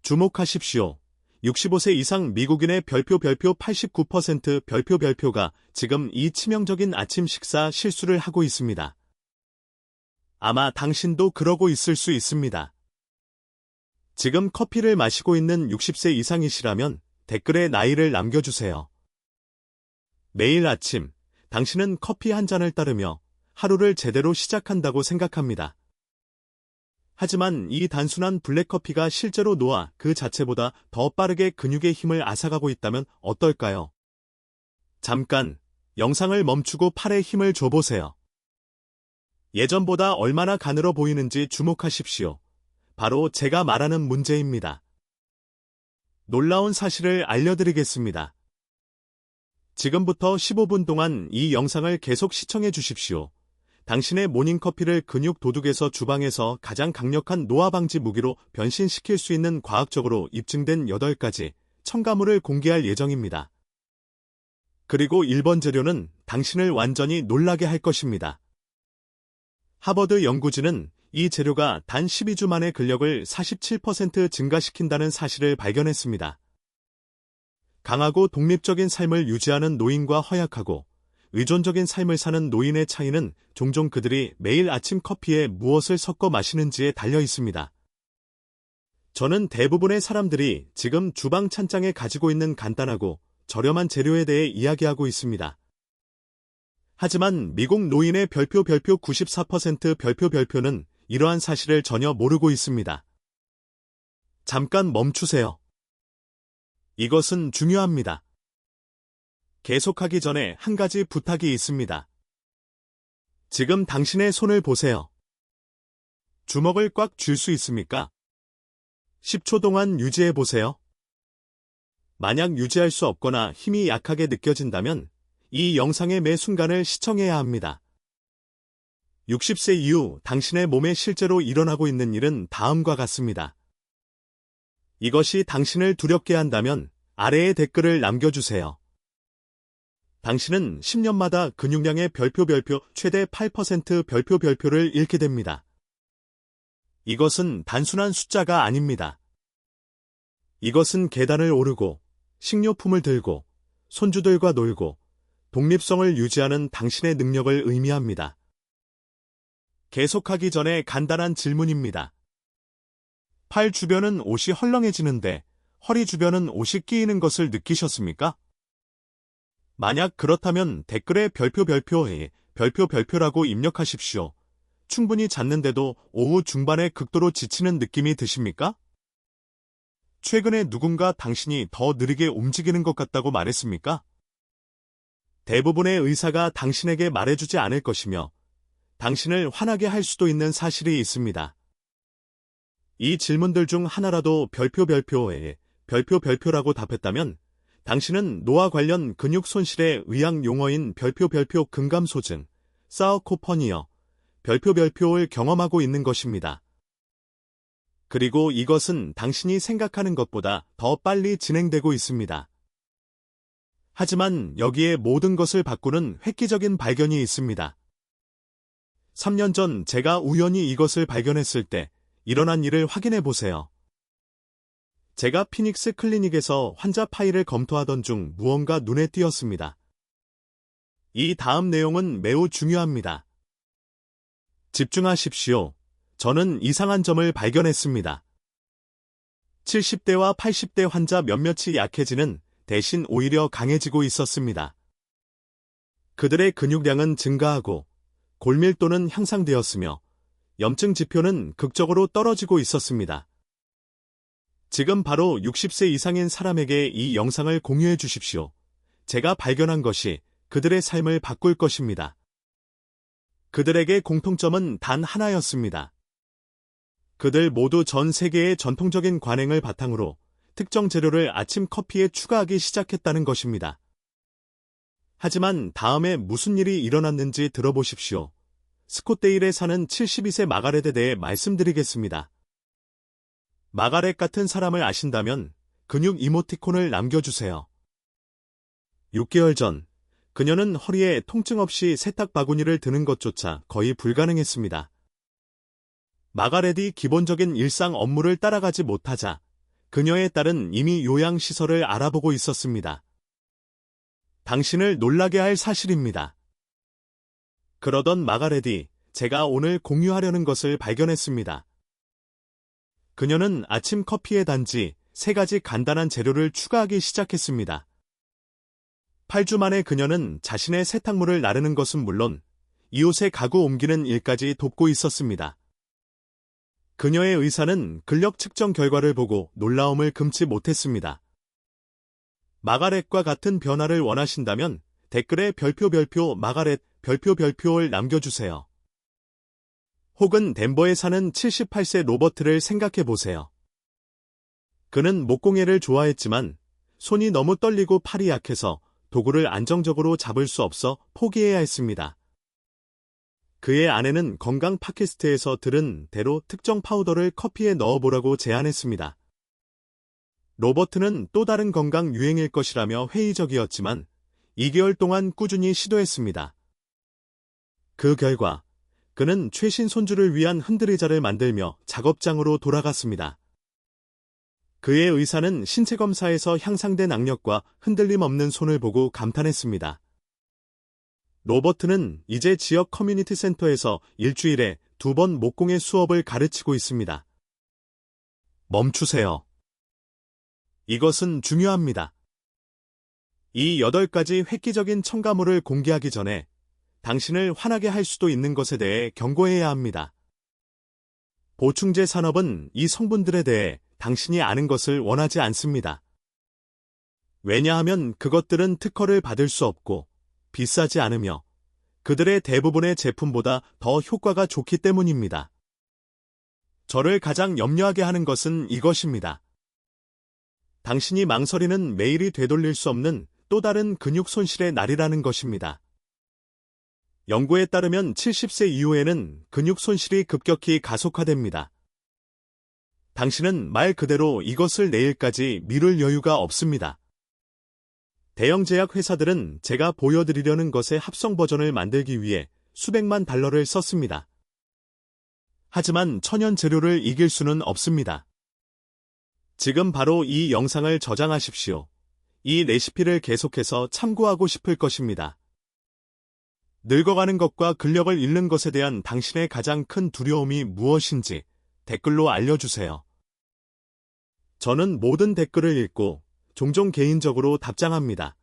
주목하십시오. 65세 이상 미국인의 별표 89% 별표가 지금 이 치명적인 아침 식사 실수를 하고 있습니다. 아마 당신도 그러고 있을 수 있습니다. 지금 커피를 마시고 있는 60세 이상이시라면 댓글에 나이를 남겨주세요. 매일 아침, 당신은 커피 한 잔을 따르며 하루를 제대로 시작한다고 생각합니다. 하지만 이 단순한 블랙커피가 실제로 노화 그 자체보다 더 빠르게 근육의 힘을 앗아가고 있다면 어떨까요? 잠깐, 영상을 멈추고 팔에 힘을 줘보세요. 예전보다 얼마나 가늘어 보이는지 주목하십시오. 바로 제가 말하는 문제입니다. 놀라운 사실을 알려드리겠습니다. 지금부터 15분 동안 이 영상을 계속 시청해 주십시오. 당신의 모닝커피를 근육 도둑에서 주방에서 가장 강력한 노화 방지 무기로 변신시킬 수 있는 과학적으로 입증된 8가지 첨가물을 공개할 예정입니다. 그리고 1번 재료는 당신을 완전히 놀라게 할 것입니다. 하버드 연구진은 이 재료가 단 12주 만에 근력을 47% 증가시킨다는 사실을 발견했습니다. 강하고 독립적인 삶을 유지하는 노인과 허약하고 의존적인 삶을 사는 노인의 차이는 종종 그들이 매일 아침 커피에 무엇을 섞어 마시는지에 달려 있습니다. 저는 대부분의 사람들이 지금 주방 찬장에 가지고 있는 간단하고 저렴한 재료에 대해 이야기하고 있습니다. 하지만 미국 노인의 별표 94% 별표는 이러한 사실을 전혀 모르고 있습니다. 잠깐 멈추세요. 이것은 중요합니다. 계속하기 전에 한 가지 부탁이 있습니다. 지금 당신의 손을 보세요. 주먹을 꽉 쥘 수 있습니까? 10초 동안 유지해 보세요. 만약 유지할 수 없거나 힘이 약하게 느껴진다면 이 영상의 매 순간을 시청해야 합니다. 60세 이후 당신의 몸에 실제로 일어나고 있는 일은 다음과 같습니다. 이것이 당신을 두렵게 한다면 아래에 댓글을 남겨주세요. 당신은 10년마다 근육량의 별표 최대 8% 별표를 잃게 됩니다. 이것은 단순한 숫자가 아닙니다. 이것은 계단을 오르고, 식료품을 들고, 손주들과 놀고, 독립성을 유지하는 당신의 능력을 의미합니다. 계속하기 전에 간단한 질문입니다. 팔 주변은 옷이 헐렁해지는데 허리 주변은 옷이 끼이는 것을 느끼셨습니까? 만약 그렇다면 댓글에 별표라고 입력하십시오. 충분히 잤는데도 오후 중반에 극도로 지치는 느낌이 드십니까? 최근에 누군가 당신이 더 느리게 움직이는 것 같다고 말했습니까? 대부분의 의사가 당신에게 말해주지 않을 것이며 당신을 화나게 할 수도 있는 사실이 있습니다. 이 질문들 중 하나라도 별표라고 답했다면 당신은 노화 관련 근육 손실의 의학 용어인 별표 근감소증, 사어코퍼니어, 별표를 경험하고 있는 것입니다. 그리고 이것은 당신이 생각하는 것보다 더 빨리 진행되고 있습니다. 하지만 여기에 모든 것을 바꾸는 획기적인 발견이 있습니다. 3년 전 제가 우연히 이것을 발견했을 때 일어난 일을 확인해 보세요. 제가 피닉스 클리닉에서 환자 파일을 검토하던 중 무언가 눈에 띄었습니다. 이 다음 내용은 매우 중요합니다. 집중하십시오. 저는 이상한 점을 발견했습니다. 70대와 80대 환자 몇몇이 약해지는 대신 오히려 강해지고 있었습니다. 그들의 근육량은 증가하고 골밀도는 향상되었으며 염증 지표는 극적으로 떨어지고 있었습니다. 지금 바로 60세 이상인 사람에게 이 영상을 공유해 주십시오. 제가 발견한 것이 그들의 삶을 바꿀 것입니다. 그들에게 공통점은 단 하나였습니다. 그들 모두 전 세계의 전통적인 관행을 바탕으로 특정 재료를 아침 커피에 추가하기 시작했다는 것입니다. 하지만 다음에 무슨 일이 일어났는지 들어보십시오. 스콧데일에 사는 72세 마가렛에 대해 말씀드리겠습니다. 마가렛 같은 사람을 아신다면 근육 이모티콘을 남겨주세요. 6개월 전, 그녀는 허리에 통증 없이 세탁 바구니를 드는 것조차 거의 불가능했습니다. 마가렛이 기본적인 일상 업무를 따라가지 못하자 그녀의 딸은 이미 요양시설을 알아보고 있었습니다. 당신을 놀라게 할 사실입니다. 그러던 마가렛이 제가 오늘 공유하려는 것을 발견했습니다. 그녀는 아침 커피에 단지 3가지 간단한 재료를 추가하기 시작했습니다. 8주 만에 그녀는 자신의 세탁물을 나르는 것은 물론 이웃의 가구 옮기는 일까지 돕고 있었습니다. 그녀의 의사는 근력 측정 결과를 보고 놀라움을 금치 못했습니다. 마가렛과 같은 변화를 원하신다면 댓글에 별표 마가렛 별표를 남겨주세요. 혹은 덴버에 사는 78세 로버트를 생각해 보세요. 그는 목공예를 좋아했지만 손이 너무 떨리고 팔이 약해서 도구를 안정적으로 잡을 수 없어 포기해야 했습니다. 그의 아내는 건강 팟캐스트에서 들은 대로 특정 파우더를 커피에 넣어보라고 제안했습니다. 로버트는 또 다른 건강 유행일 것이라며 회의적이었지만 2개월 동안 꾸준히 시도했습니다. 그 결과 그는 최신 손주를 위한 흔들의자를 만들며 작업장으로 돌아갔습니다. 그의 의사는 신체 검사에서 향상된 악력과 흔들림 없는 손을 보고 감탄했습니다. 로버트는 이제 지역 커뮤니티 센터에서 일주일에 2번 목공의 수업을 가르치고 있습니다. 멈추세요. 이것은 중요합니다. 이 8가지 획기적인 첨가물을 공개하기 전에 당신을 화나게 할 수도 있는 것에 대해 경고해야 합니다. 보충제 산업은 이 성분들에 대해 당신이 아는 것을 원하지 않습니다. 왜냐하면 그것들은 특허를 받을 수 없고 비싸지 않으며 그들의 대부분의 제품보다 더 효과가 좋기 때문입니다. 저를 가장 염려하게 하는 것은 이것입니다. 당신이 망설이는 매일이 되돌릴 수 없는 또 다른 근육 손실의 날이라는 것입니다. 연구에 따르면 70세 이후에는 근육 손실이 급격히 가속화됩니다. 당신은 말 그대로 이것을 내일까지 미룰 여유가 없습니다. 대형 제약 회사들은 제가 보여드리려는 것의 합성 버전을 만들기 위해 수백만 달러를 썼습니다. 하지만 천연 재료를 이길 수는 없습니다. 지금 바로 이 영상을 저장하십시오. 이 레시피를 계속해서 참고하고 싶을 것입니다. 늙어가는 것과 근력을 잃는 것에 대한 당신의 가장 큰 두려움이 무엇인지 댓글로 알려주세요. 저는 모든 댓글을 읽고 종종 개인적으로 답장합니다.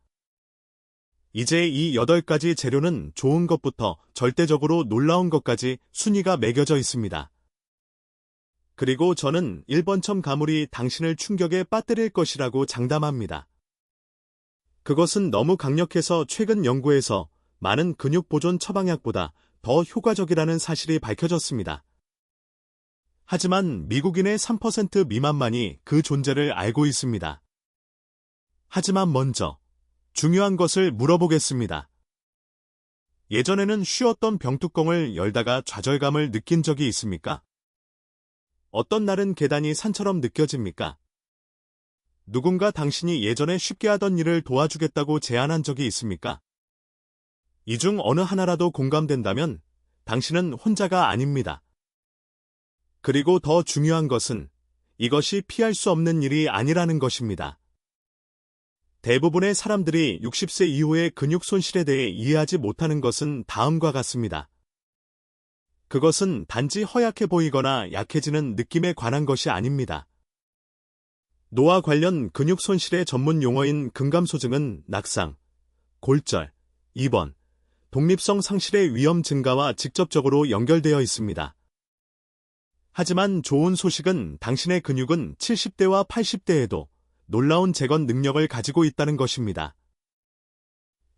이제 이 8가지 재료는 좋은 것부터 절대적으로 놀라운 것까지 순위가 매겨져 있습니다. 그리고 저는 1번 첨가물이 당신을 충격에 빠뜨릴 것이라고 장담합니다. 그것은 너무 강력해서 최근 연구에서 많은 근육 보존 처방약보다 더 효과적이라는 사실이 밝혀졌습니다. 하지만 미국인의 3% 미만만이 그 존재를 알고 있습니다. 하지만 먼저 중요한 것을 물어보겠습니다. 예전에는 쉬었던 병뚜껑을 열다가 좌절감을 느낀 적이 있습니까? 어떤 날은 계단이 산처럼 느껴집니까? 누군가 당신이 예전에 쉽게 하던 일을 도와주겠다고 제안한 적이 있습니까? 이 중 어느 하나라도 공감된다면 당신은 혼자가 아닙니다. 그리고 더 중요한 것은 이것이 피할 수 없는 일이 아니라는 것입니다. 대부분의 사람들이 60세 이후의 근육 손실에 대해 이해하지 못하는 것은 다음과 같습니다. 그것은 단지 허약해 보이거나 약해지는 느낌에 관한 것이 아닙니다. 노화 관련 근육 손실의 전문 용어인 근감소증은 낙상, 골절, 입원, 독립성 상실의 위험 증가와 직접적으로 연결되어 있습니다. 하지만 좋은 소식은 당신의 근육은 70대와 80대에도 놀라운 재건 능력을 가지고 있다는 것입니다.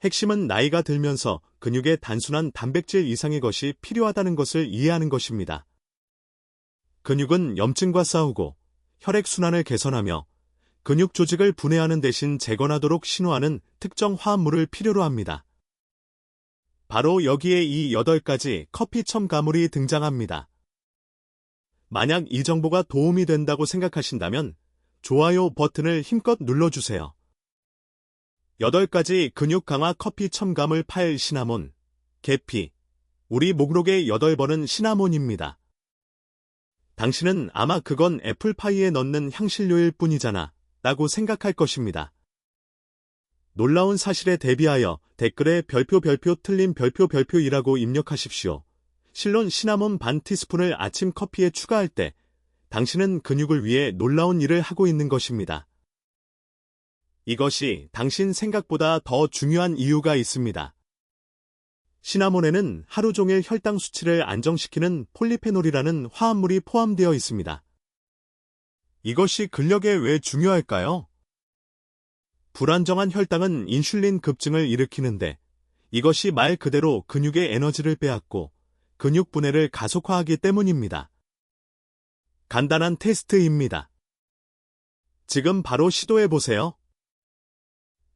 핵심은 나이가 들면서 근육의 단순한 단백질 이상의 것이 필요하다는 것을 이해하는 것입니다. 근육은 염증과 싸우고 혈액순환을 개선하며 근육 조직을 분해하는 대신 재건하도록 신호하는 특정 화합물을 필요로 합니다. 바로 여기에 이 8가지 커피 첨가물이 등장합니다. 만약 이 정보가 도움이 된다고 생각하신다면 좋아요 버튼을 힘껏 눌러주세요. 8가지 근육 강화 커피 첨가물 파일 시나몬, 계피. 우리 목록의 8번은 시나몬입니다. 당신은 아마 그건 애플파이에 넣는 향신료일 뿐이잖아 라고 생각할 것입니다. 놀라운 사실에 대비하여 댓글에 별표 틀림 별표이라고 입력하십시오. 실론 시나몬 반 티스푼을 아침 커피에 추가할 때 당신은 근육을 위해 놀라운 일을 하고 있는 것입니다. 이것이 당신 생각보다 더 중요한 이유가 있습니다. 시나몬에는 하루 종일 혈당 수치를 안정시키는 폴리페놀이라는 화합물이 포함되어 있습니다. 이것이 근력에 왜 중요할까요? 불안정한 혈당은 인슐린 급증을 일으키는데 이것이 말 그대로 근육의 에너지를 빼앗고 근육 분해를 가속화하기 때문입니다. 간단한 테스트입니다. 지금 바로 시도해보세요.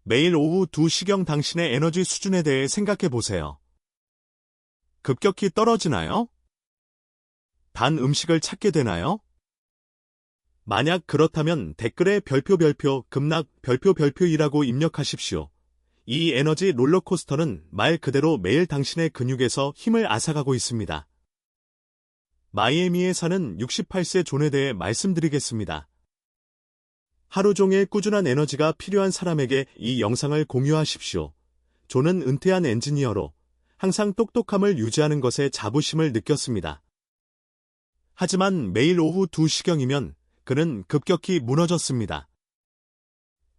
매일 오후 2시경 당신의 에너지 수준에 대해 생각해보세요. 급격히 떨어지나요? 단 음식을 찾게 되나요? 만약 그렇다면 댓글에 별표 급락 별표이라고 입력하십시오. 이 에너지 롤러코스터는 말 그대로 매일 당신의 근육에서 힘을 앗아가고 있습니다. 마이애미에 사는 68세 존에 대해 말씀드리겠습니다. 하루 종일 꾸준한 에너지가 필요한 사람에게 이 영상을 공유하십시오. 존은 은퇴한 엔지니어로 항상 똑똑함을 유지하는 것에 자부심을 느꼈습니다. 하지만 매일 오후 2시경이면 그는 급격히 무너졌습니다.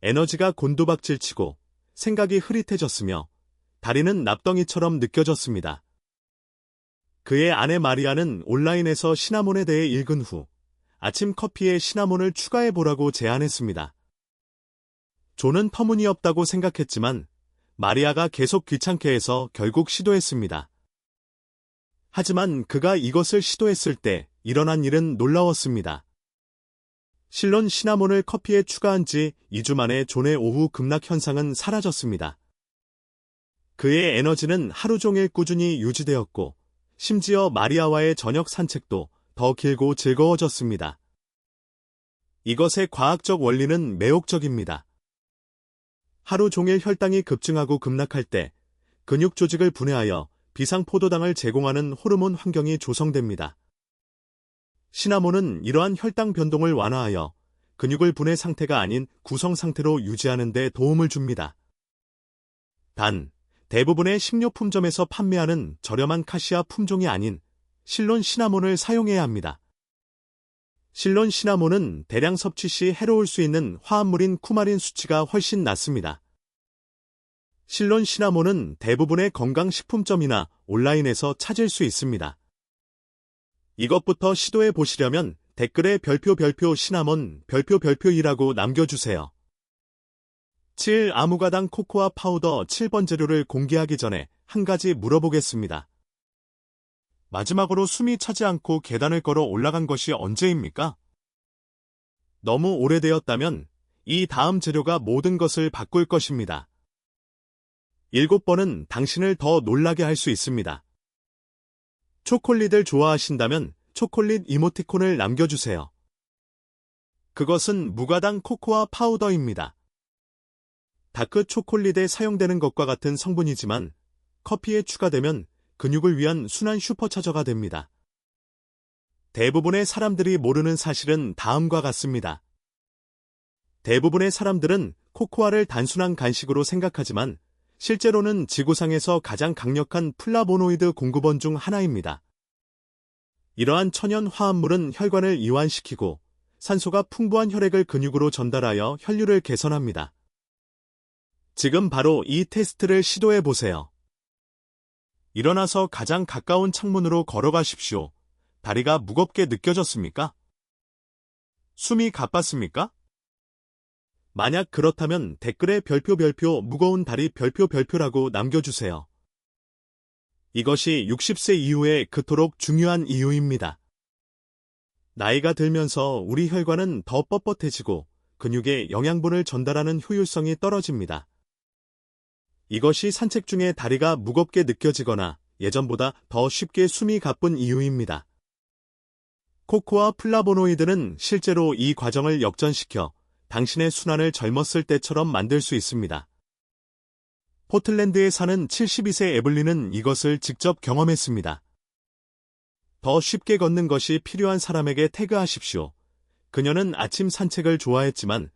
에너지가 곤두박질치고 생각이 흐릿해졌으며 다리는 납덩이처럼 느껴졌습니다. 그의 아내 마리아는 온라인에서 시나몬에 대해 읽은 후 아침 커피에 시나몬을 추가해보라고 제안했습니다. 존은 터무니없다고 생각했지만 마리아가 계속 귀찮게 해서 결국 시도했습니다. 하지만 그가 이것을 시도했을 때 일어난 일은 놀라웠습니다. 실론 시나몬을 커피에 추가한 지 2주 만에 존의 오후 급락 현상은 사라졌습니다. 그의 에너지는 하루 종일 꾸준히 유지되었고 심지어 마리아와의 저녁 산책도 더 길고 즐거워졌습니다. 이것의 과학적 원리는 매혹적입니다. 하루 종일 혈당이 급증하고 급락할 때 근육 조직을 분해하여 비상포도당을 제공하는 호르몬 환경이 조성됩니다. 시나몬은 이러한 혈당 변동을 완화하여 근육을 분해 상태가 아닌 구성 상태로 유지하는 데 도움을 줍니다. 단, 대부분의 식료품점에서 판매하는 저렴한 카시아 품종이 아닌 실론 시나몬을 사용해야 합니다. 실론 시나몬은 대량 섭취 시 해로울 수 있는 화합물인 쿠마린 수치가 훨씬 낮습니다. 실론 시나몬은 대부분의 건강식품점이나 온라인에서 찾을 수 있습니다. 이것부터 시도해 보시려면 댓글에 별표 시나몬 별표이라고 남겨주세요. 7. 아무가당 코코아 파우더 7번 재료를 공개하기 전에 한 가지 물어보겠습니다. 마지막으로 숨이 차지 않고 계단을 걸어 올라간 것이 언제입니까? 너무 오래되었다면 이 다음 재료가 모든 것을 바꿀 것입니다. 7번은 당신을 더 놀라게 할 수 있습니다. 초콜릿을 좋아하신다면 초콜릿 이모티콘을 남겨주세요. 그것은 무가당 코코아 파우더입니다. 다크 초콜릿에 사용되는 것과 같은 성분이지만 커피에 추가되면 근육을 위한 순한 슈퍼차저가 됩니다. 대부분의 사람들이 모르는 사실은 다음과 같습니다. 대부분의 사람들은 코코아를 단순한 간식으로 생각하지만 실제로는 지구상에서 가장 강력한 플라보노이드 공급원 중 하나입니다. 이러한 천연 화합물은 혈관을 이완시키고 산소가 풍부한 혈액을 근육으로 전달하여 혈류를 개선합니다. 지금 바로 이 테스트를 시도해 보세요. 일어나서 가장 가까운 창문으로 걸어가십시오. 다리가 무겁게 느껴졌습니까? 숨이 가빴습니까? 만약 그렇다면 댓글에 별표 무거운 다리 별표라고 남겨주세요. 이것이 60세 이후에 그토록 중요한 이유입니다. 나이가 들면서 우리 혈관은 더 뻣뻣해지고 근육에 영양분을 전달하는 효율성이 떨어집니다. 이것이 산책 중에 다리가 무겁게 느껴지거나 예전보다 더 쉽게 숨이 가쁜 이유입니다. 코코아 플라보노이드는 실제로 이 과정을 역전시켜 당신의 순환을 젊었을 때처럼 만들 수 있습니다. 포틀랜드에 사는 72세 에블린은 이것을 직접 경험했습니다. 더 쉽게 걷는 것이 필요한 사람에게 태그하십시오. 그녀는 아침 산책을 좋아했지만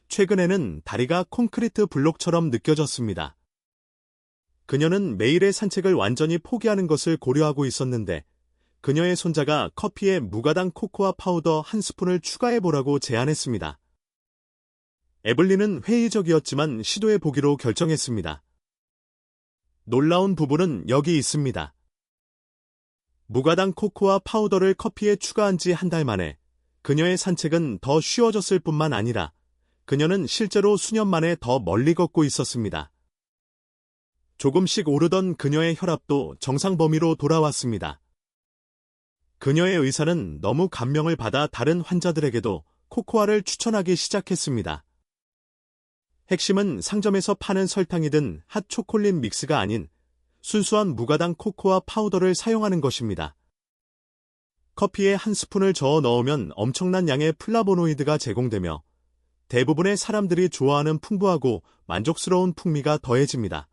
최근에는 다리가 콘크리트 블록처럼 느껴졌습니다. 그녀는 매일의 산책을 완전히 포기하는 것을 고려하고 있었는데 그녀의 손자가 커피에 무가당 코코아 파우더 한 스푼을 추가해보라고 제안했습니다. 에블린은 회의적이었지만 시도해보기로 결정했습니다. 놀라운 부분은 여기 있습니다. 무가당 코코아 파우더를 커피에 추가한 지 한 달 만에 그녀의 산책은 더 쉬워졌을 뿐만 아니라 그녀는 실제로 수년 만에 더 멀리 걷고 있었습니다. 조금씩 오르던 그녀의 혈압도 정상 범위로 돌아왔습니다. 그녀의 의사는 너무 감명을 받아 다른 환자들에게도 코코아를 추천하기 시작했습니다. 핵심은 상점에서 파는 설탕이 든 핫 초콜릿 믹스가 아닌 순수한 무가당 코코아 파우더를 사용하는 것입니다. 커피에 한 스푼을 저어 넣으면 엄청난 양의 플라보노이드가 제공되며 대부분의 사람들이 좋아하는 풍부하고 만족스러운 풍미가 더해집니다.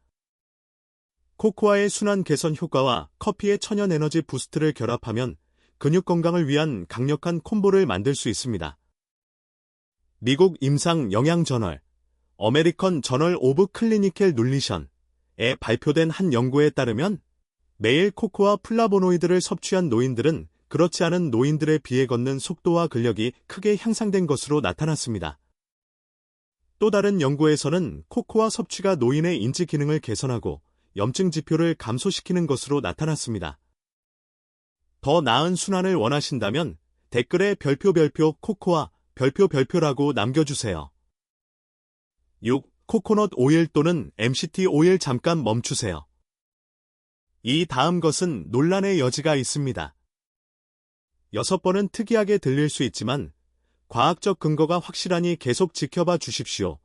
코코아의 순환 개선 효과와 커피의 천연 에너지 부스트를 결합하면 근육 건강을 위한 강력한 콤보를 만들 수 있습니다. 미국 임상 영양 저널 어메리컨 저널 오브 클리니컬 눌리션에 발표된 한 연구에 따르면 매일 코코아 플라보노이드를 섭취한 노인들은 그렇지 않은 노인들에 비해 걷는 속도와 근력이 크게 향상된 것으로 나타났습니다. 또 다른 연구에서는 코코아 섭취가 노인의 인지 기능을 개선하고 염증 지표를 감소시키는 것으로 나타났습니다. 더 나은 순환을 원하신다면 댓글에 별표 코코아 별표라고 남겨주세요. 6. 코코넛 오일 또는 MCT 오일 잠깐 멈추세요. 이 다음 것은 논란의 여지가 있습니다. 6번은 특이하게 들릴 수 있지만 과학적 근거가 확실하니 계속 지켜봐 주십시오.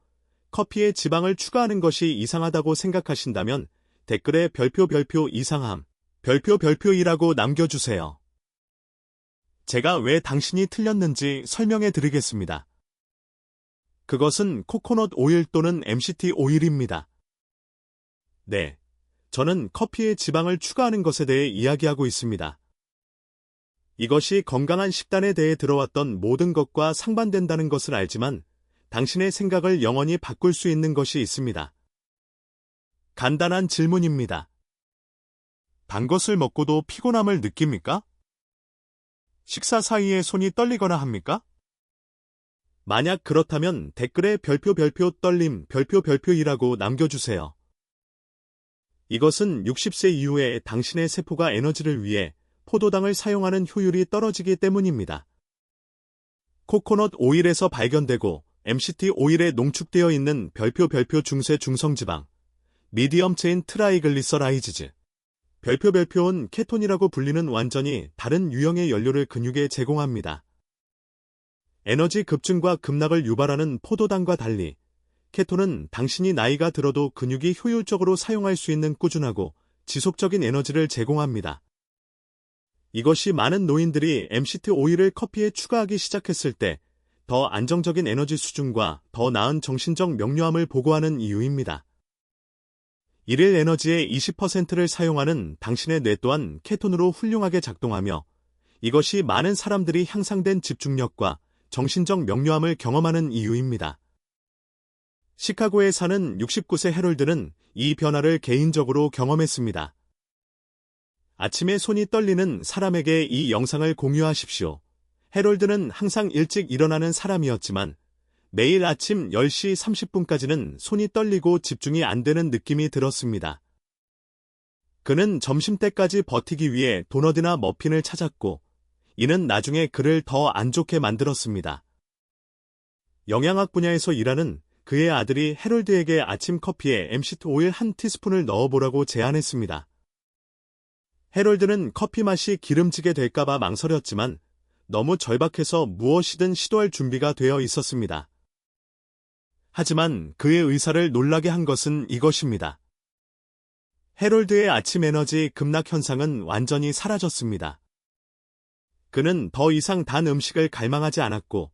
커피에 지방을 추가하는 것이 이상하다고 생각하신다면 댓글에 별표 이상함, 별표이라고 남겨주세요. 제가 왜 당신이 틀렸는지 설명해 드리겠습니다. 그것은 코코넛 오일 또는 MCT 오일입니다. 네, 저는 커피에 지방을 추가하는 것에 대해 이야기하고 있습니다. 이것이 건강한 식단에 대해 들어왔던 모든 것과 상반된다는 것을 알지만 당신의 생각을 영원히 바꿀 수 있는 것이 있습니다. 간단한 질문입니다. 단 것을 먹고도 피곤함을 느낍니까? 식사 사이에 손이 떨리거나 합니까? 만약 그렇다면 댓글에 별표 떨림 별표이라고 남겨주세요. 이것은 60세 이후에 당신의 세포가 에너지를 위해 포도당을 사용하는 효율이 떨어지기 때문입니다. 코코넛 오일에서 발견되고 MCT 오일에 농축되어 있는 별표 중세 중성지방, 미디엄 체인 트라이글리서라이즈즈, 별표는 케톤이라고 불리는 완전히 다른 유형의 연료를 근육에 제공합니다. 에너지 급증과 급락을 유발하는 포도당과 달리 케톤은 당신이 나이가 들어도 근육이 효율적으로 사용할 수 있는 꾸준하고 지속적인 에너지를 제공합니다. 이것이 많은 노인들이 MCT 오일을 커피에 추가하기 시작했을 때 더 안정적인 에너지 수준과 더 나은 정신적 명료함을 보고하는 이유입니다. 일일 에너지의 20%를 사용하는 당신의 뇌 또한 케톤으로 훌륭하게 작동하며 이것이 많은 사람들이 향상된 집중력과 정신적 명료함을 경험하는 이유입니다. 시카고에 사는 69세 해롤드는 이 변화를 개인적으로 경험했습니다. 아침에 손이 떨리는 사람에게 이 영상을 공유하십시오. 해롤드는 항상 일찍 일어나는 사람이었지만 매일 아침 10시 30분까지는 손이 떨리고 집중이 안 되는 느낌이 들었습니다. 그는 점심때까지 버티기 위해 도넛이나 머핀을 찾았고 이는 나중에 그를 더 안 좋게 만들었습니다. 영양학 분야에서 일하는 그의 아들이 해롤드에게 아침 커피에 MCT 오일 한 티스푼을 넣어보라고 제안했습니다. 해롤드는 커피 맛이 기름지게 될까봐 망설였지만 너무 절박해서 무엇이든 시도할 준비가 되어 있었습니다. 하지만 그의 의사를 놀라게 한 것은 이것입니다. 해롤드의 아침 에너지 급락 현상은 완전히 사라졌습니다. 그는 더 이상 단 음식을 갈망하지 않았고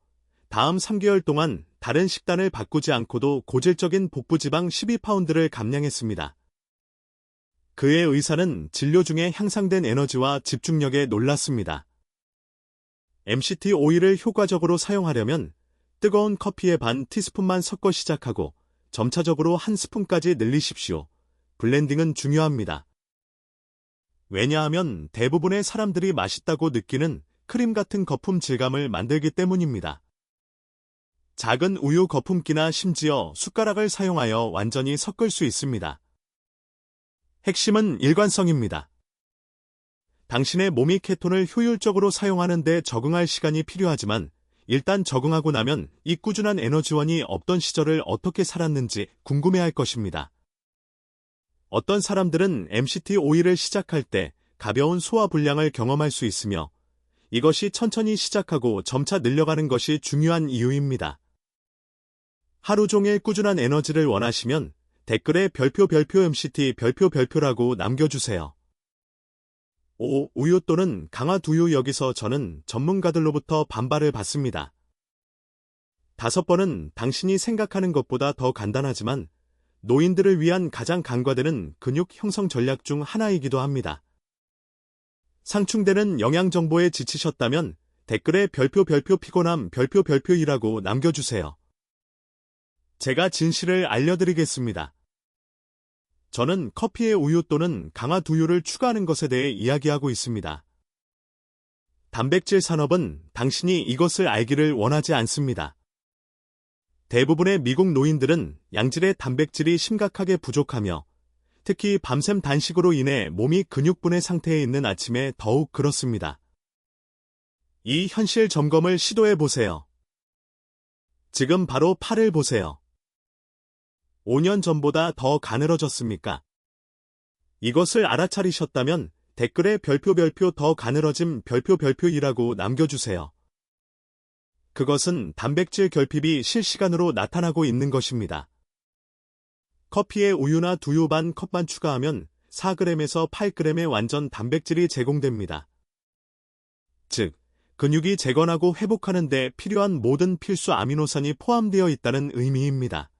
다음 3개월 동안 다른 식단을 바꾸지 않고도 고질적인 복부지방 12파운드를 감량했습니다. 그의 의사는 진료 중에 향상된 에너지와 집중력에 놀랐습니다. MCT 오일을 효과적으로 사용하려면 뜨거운 커피에 반 티스푼만 섞어 시작하고 점차적으로 한 스푼까지 늘리십시오. 블렌딩은 중요합니다. 왜냐하면 대부분의 사람들이 맛있다고 느끼는 크림 같은 거품 질감을 만들기 때문입니다. 작은 우유 거품기나 심지어 숟가락을 사용하여 완전히 섞을 수 있습니다. 핵심은 일관성입니다. 당신의 몸이 케톤을 효율적으로 사용하는 데 적응할 시간이 필요하지만 일단 적응하고 나면 이 꾸준한 에너지원이 없던 시절을 어떻게 살았는지 궁금해할 것입니다. 어떤 사람들은 MCT 오일을 시작할 때 가벼운 소화 불량을 경험할 수 있으며 이것이 천천히 시작하고 점차 늘려가는 것이 중요한 이유입니다. 하루 종일 꾸준한 에너지를 원하시면 댓글에 별표 MCT 별표라고 남겨주세요. 5. 우유 또는 강화두유. 여기서 저는 전문가들로부터 반발을 받습니다. 5번은 당신이 생각하는 것보다 더 간단하지만 노인들을 위한 가장 간과되는 근육 형성 전략 중 하나이기도 합니다. 상충되는 영양 정보에 지치셨다면 댓글에 별표 피곤함 별표이라고 남겨주세요. 제가 진실을 알려드리겠습니다. 저는 커피에 우유 또는 강화두유를 추가하는 것에 대해 이야기하고 있습니다. 단백질 산업은 당신이 이것을 알기를 원하지 않습니다. 대부분의 미국 노인들은 양질의 단백질이 심각하게 부족하며 특히 밤샘 단식으로 인해 몸이 근육분해 상태에 있는 아침에 더욱 그렇습니다. 이 현실 점검을 시도해 보세요. 지금 바로 팔을 보세요. 5년 전보다 더 가늘어졌습니까? 이것을 알아차리셨다면 댓글에 별표 더 가늘어짐 별표이라고 남겨주세요. 그것은 단백질 결핍이 실시간으로 나타나고 있는 것입니다. 커피에 우유나 두유 반 컵만 추가하면 4g에서 8g의 완전 단백질이 제공됩니다. 즉, 근육이 재건하고 회복하는 데 필요한 모든 필수 아미노산이 포함되어 있다는 의미입니다.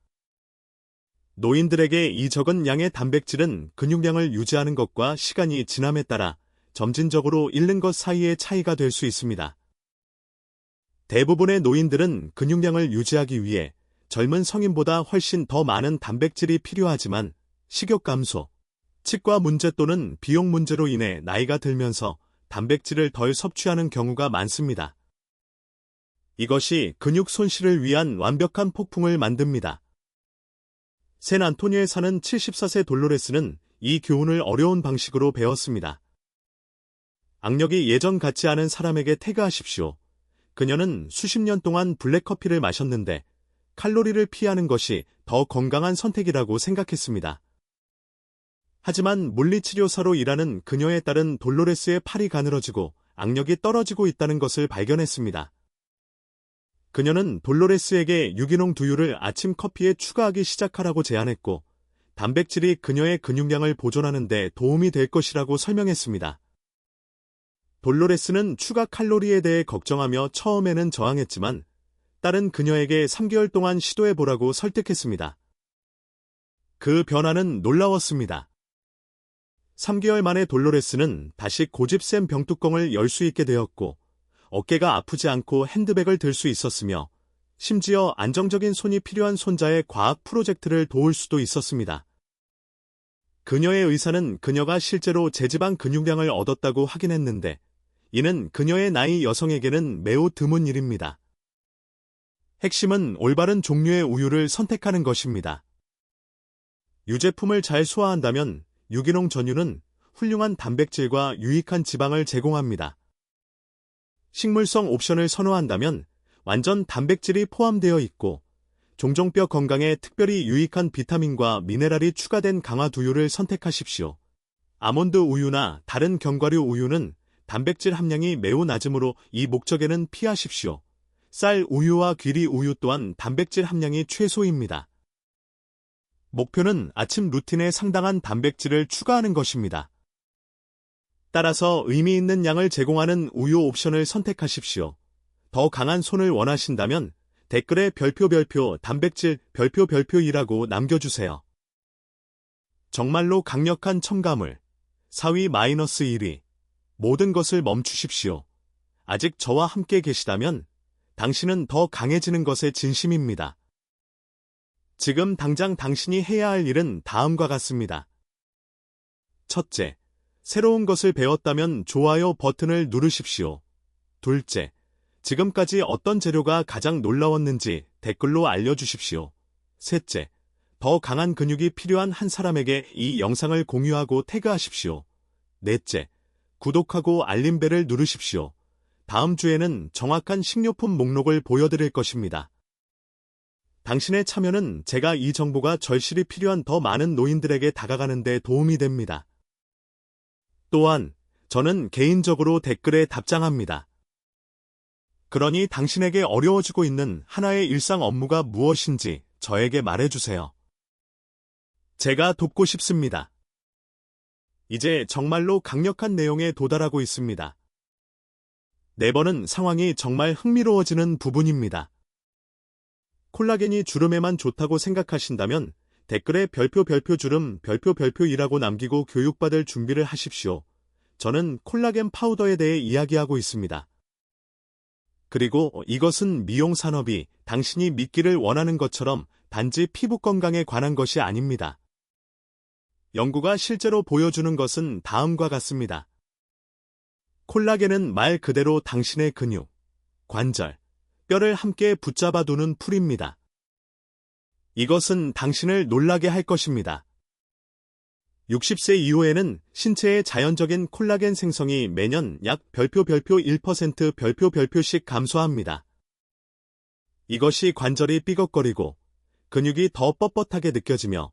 노인들에게 이 적은 양의 단백질은 근육량을 유지하는 것과 시간이 지남에 따라 점진적으로 잃는 것 사이의 차이가 될 수 있습니다. 대부분의 노인들은 근육량을 유지하기 위해 젊은 성인보다 훨씬 더 많은 단백질이 필요하지만 식욕 감소, 치과 문제 또는 비용 문제로 인해 나이가 들면서 단백질을 덜 섭취하는 경우가 많습니다. 이것이 근육 손실을 위한 완벽한 폭풍을 만듭니다. 샌안토니오에 사는 74세 돌로레스는 이 교훈을 어려운 방식으로 배웠습니다. 악력이 예전 같지 않은 사람에게 태그하십시오. 그녀는 수십 년 동안 블랙커피를 마셨는데 칼로리를 피하는 것이 더 건강한 선택이라고 생각했습니다. 하지만 물리치료사로 일하는 그녀의 딸은 돌로레스의 팔이 가늘어지고 악력이 떨어지고 있다는 것을 발견했습니다. 그녀는 돌로레스에게 유기농 두유를 아침 커피에 추가하기 시작하라고 제안했고 단백질이 그녀의 근육량을 보존하는 데 도움이 될 것이라고 설명했습니다. 돌로레스는 추가 칼로리에 대해 걱정하며 처음에는 저항했지만 딸은 그녀에게 3개월 동안 시도해보라고 설득했습니다. 그 변화는 놀라웠습니다. 3개월 만에 돌로레스는 다시 고집센 병뚜껑을 열 수 있게 되었고 어깨가 아프지 않고 핸드백을 들 수 있었으며 심지어 안정적인 손이 필요한 손자의 과학 프로젝트를 도울 수도 있었습니다. 그녀의 의사는 그녀가 실제로 제지방 근육량을 얻었다고 확인했는데 이는 그녀의 나이 여성에게는 매우 드문 일입니다. 핵심은 올바른 종류의 우유를 선택하는 것입니다. 유제품을 잘 소화한다면 유기농 전유는 훌륭한 단백질과 유익한 지방을 제공합니다. 식물성 옵션을 선호한다면 완전 단백질이 포함되어 있고 종종뼈 건강에 특별히 유익한 비타민과 미네랄이 추가된 강화두유를 선택하십시오. 아몬드 우유나 다른 견과류 우유는 단백질 함량이 매우 낮으므로 이 목적에는 피하십시오. 쌀 우유와 귀리 우유 또한 단백질 함량이 최소입니다. 목표는 아침 루틴에 상당한 단백질을 추가하는 것입니다. 따라서 의미 있는 양을 제공하는 우유 옵션을 선택하십시오. 더 강한 손을 원하신다면 댓글에 별표 단백질 별표이라고 남겨주세요. 정말로 강력한 첨가물. 4위-1위. 모든 것을 멈추십시오. 아직 저와 함께 계시다면 당신은 더 강해지는 것에 진심입니다. 지금 당장 당신이 해야 할 일은 다음과 같습니다. 첫째, 새로운 것을 배웠다면 좋아요 버튼을 누르십시오. 둘째, 지금까지 어떤 재료가 가장 놀라웠는지 댓글로 알려주십시오. 셋째, 더 강한 근육이 필요한 한 사람에게 이 영상을 공유하고 태그하십시오. 넷째, 구독하고 알림벨을 누르십시오. 다음 주에는 정확한 식료품 목록을 보여드릴 것입니다. 당신의 참여는 제가 이 정보가 절실히 필요한 더 많은 노인들에게 다가가는 데 도움이 됩니다. 또한 저는 개인적으로 댓글에 답장합니다. 그러니 당신에게 어려워지고 있는 하나의 일상 업무가 무엇인지 저에게 말해주세요. 제가 돕고 싶습니다. 이제 정말로 강력한 내용에 도달하고 있습니다. 4번은 상황이 정말 흥미로워지는 부분입니다. 콜라겐이 주름에만 좋다고 생각하신다면 댓글에 별표 주름 별표 1이라고 남기고 교육받을 준비를 하십시오. 저는 콜라겐 파우더에 대해 이야기하고 있습니다. 그리고 이것은 미용 산업이 당신이 믿기를 원하는 것처럼 단지 피부 건강에 관한 것이 아닙니다. 연구가 실제로 보여주는 것은 다음과 같습니다. 콜라겐은 말 그대로 당신의 근육, 관절, 뼈를 함께 붙잡아두는 풀입니다. 이것은 당신을 놀라게 할 것입니다. 60세 이후에는 신체의 자연적인 콜라겐 생성이 매년 약 별표 1% 별표씩 감소합니다. 이것이 관절이 삐걱거리고 근육이 더 뻣뻣하게 느껴지며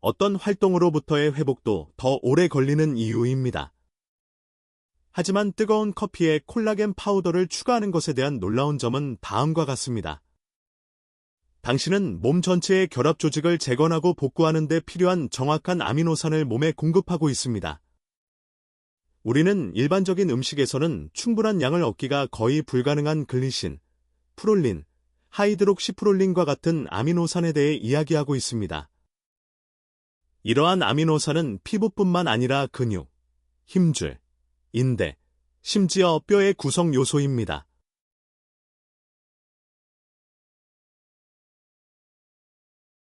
어떤 활동으로부터의 회복도 더 오래 걸리는 이유입니다. 하지만 뜨거운 커피에 콜라겐 파우더를 추가하는 것에 대한 놀라운 점은 다음과 같습니다. 당신은 몸 전체의 결합 조직을 재건하고 복구하는 데 필요한 정확한 아미노산을 몸에 공급하고 있습니다. 우리는 일반적인 음식에서는 충분한 양을 얻기가 거의 불가능한 글리신, 프롤린, 하이드록시프롤린과 같은 아미노산에 대해 이야기하고 있습니다. 이러한 아미노산은 피부뿐만 아니라 근육, 힘줄, 인대, 심지어 뼈의 구성 요소입니다.